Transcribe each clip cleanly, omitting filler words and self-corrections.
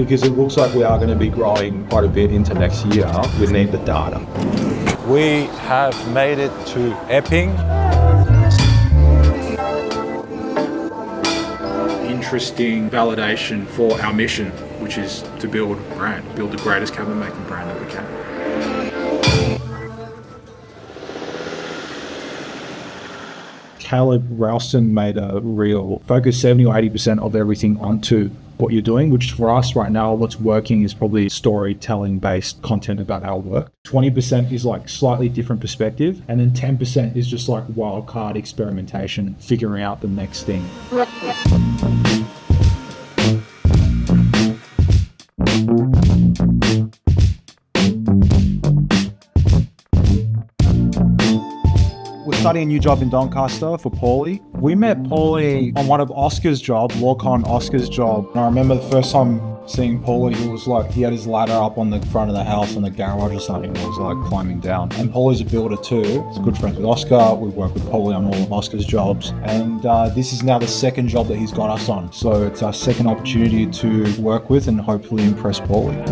because it looks like we are going to be growing quite a bit into next year. We need the data. We have made it to Epping. Interesting validation for our mission, which is to build a brand, build the greatest cabin making brand that we can. Caleb Ralston made a reel, focus 70 or 80% of everything onto what you're doing, which for us right now, what's working is probably storytelling based content about our work. 20% is like slightly different perspective, and then 10% is just like wild card experimentation, figuring out the next thing. We're starting a new job in Doncaster for Paulie. We met Paulie on one of Oscar's job, Lorcon Oscar's job. And I remember the first time seeing Paulie, he was like, he had his ladder up on the front of the house on the garage or something. He was like climbing down. And Paulie's a builder too. He's good friends with Oscar. We work with Paulie on all of Oscar's jobs. And this is now the second job that he's got us on. So it's our second opportunity to work with and hopefully impress Paulie.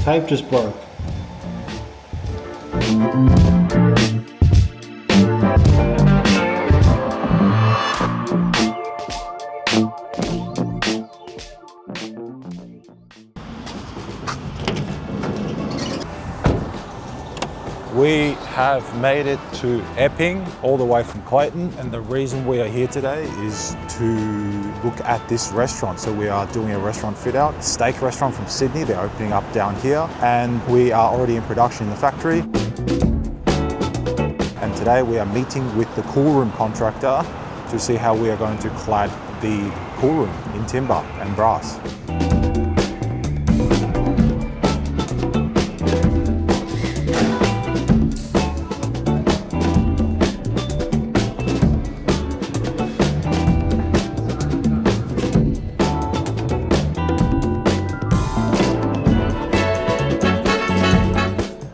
Tape just broke. We have made it to Epping, all the way from Clayton, and the reason we are here today is to look at this restaurant. So we are doing a restaurant fit out, steak restaurant from Sydney. They're opening up down here, and we are already in production in the factory. And today we are meeting with the cool room contractor to see how we are going to clad the cool room in timber and brass.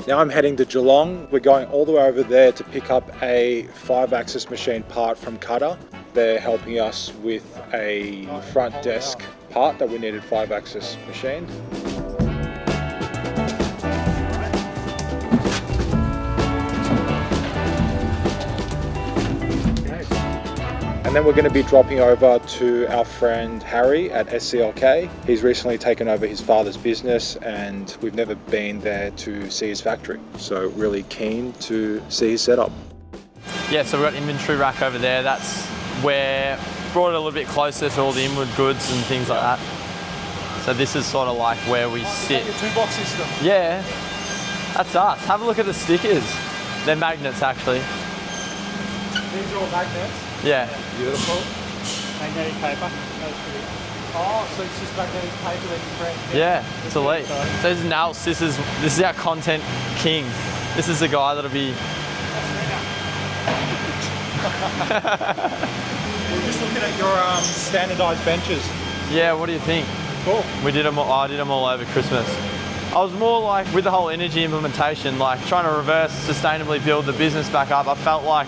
Now I'm heading to Geelong. We're going all the way over there to pick up a 5-axis machine part from Cutter. They're helping us with a front desk part that we needed 5-axis machined. And then we're going to be dropping over to our friend Harry at SCLK. He's recently taken over his father's business and we've never been there to see his factory. So really keen to see his setup. Yeah, so we've got inventory rack over there. That's where brought it a little bit closer to all the inward goods and things like that. So this is sort of like where we sit. Like a 2-box system. Yeah, that's us. Have a look at the stickers. They're magnets actually. These are all magnets? Yeah. Beautiful. Magnetic paper. Oh, so it's just magnetic paper that you print. Yeah, it's elite. So this is Nels. This is our content king. This is the guy that'll be. We're just looking at your standardized benches. Yeah, what do you think? Cool. We did them. I did them all over Christmas. I was more like with the whole energy implementation, like trying to reverse sustainably build the business back up. I felt like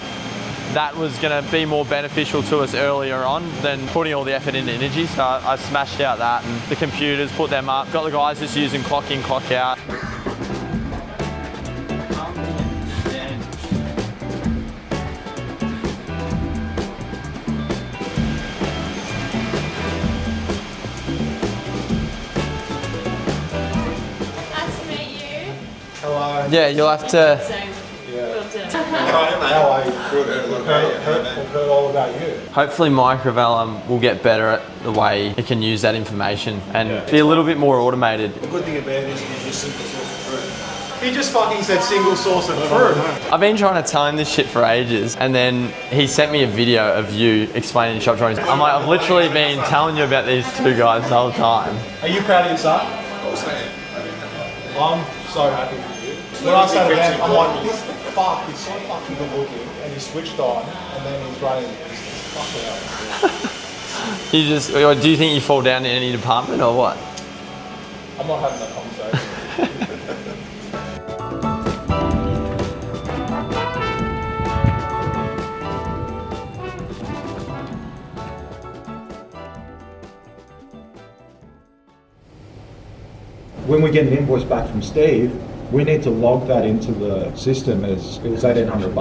that was going to be more beneficial to us earlier on than putting all the effort into energy. So I smashed out that and the computers, put them up, got the guys just using clock in, clock out. Nice to meet you. Hello. Yeah, you'll have to. How are you? Heard all about you. Hopefully Microvellum will get better at the way it can use that information and be a little bit more automated. The good thing about it is it gives you a simple source of truth. He just fucking said single source of truth. I've been trying to tell him this shit for ages, and then he sent me a video of you explaining shop drawings. I'm like, I've literally been telling you about these two guys the whole time. Are you proud of your son? Of course I am. I'm so happy for you. When I say to them, I'm like, this fuck is so fucking good looking, and he's switched on, and then he's running the business. Fucking hell. You just, do you think you fall down in any department or what? I'm not having that conversation. When we get an invoice back from Steve, we need to log that into the system as it was $1,800,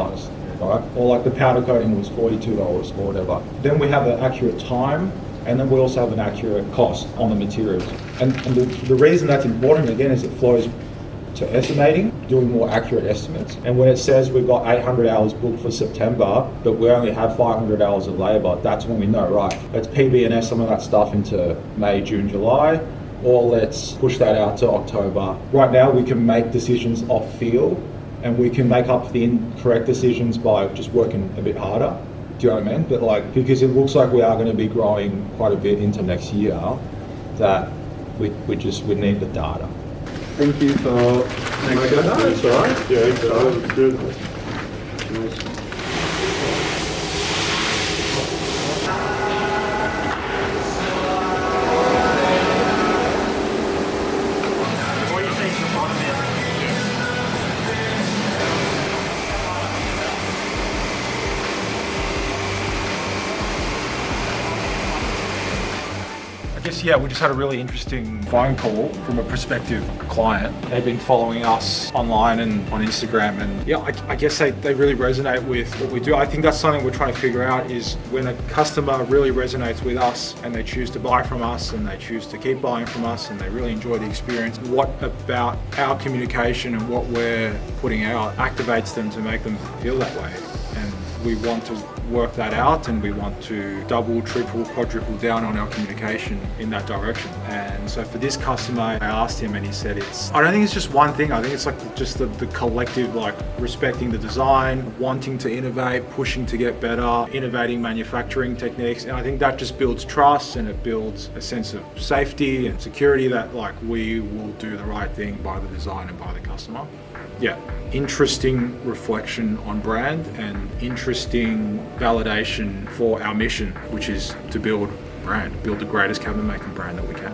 right? Or like the powder coating was $42 or whatever. Then we have an accurate time, and then we also have an accurate cost on the materials. And the reason that's important, again, is it flows to estimating, doing more accurate estimates. And when it says we've got 800 hours booked for September, but we only have 500 hours of labour, that's when we know, right, let's PB&S some of that stuff into May, June, July, or let's push that out to October. Right now we can make decisions off feel, and we can make up for the incorrect decisions by just working a bit harder. Do you know what I mean? But like, because it looks like we are going to be growing quite a bit into next year, that we need the data. Thank you for making that. That's all right. Yeah, it's good. Nice. I guess, yeah, we just had a really interesting phone call from a prospective client. They've been following us online and on Instagram, and yeah, I guess they really resonate with what we do. I think that's something we're trying to figure out, is when a customer really resonates with us and they choose to buy from us and they choose to keep buying from us and they really enjoy the experience, what about our communication and what we're putting out activates them to make them feel that way. And we want to work that out, and we want to double, triple, quadruple down on our communication in that direction. And so for this customer, I asked him and he said I don't think it's just one thing. I think it's like just the collective, like respecting the design, wanting to innovate, pushing to get better, innovating manufacturing techniques. And I think that just builds trust, and it builds a sense of safety and security that like we will do the right thing by the design and by the customer. Yeah, interesting reflection on brand and interesting validation for our mission, which is to build brand, build the greatest cabinet making brand that we can.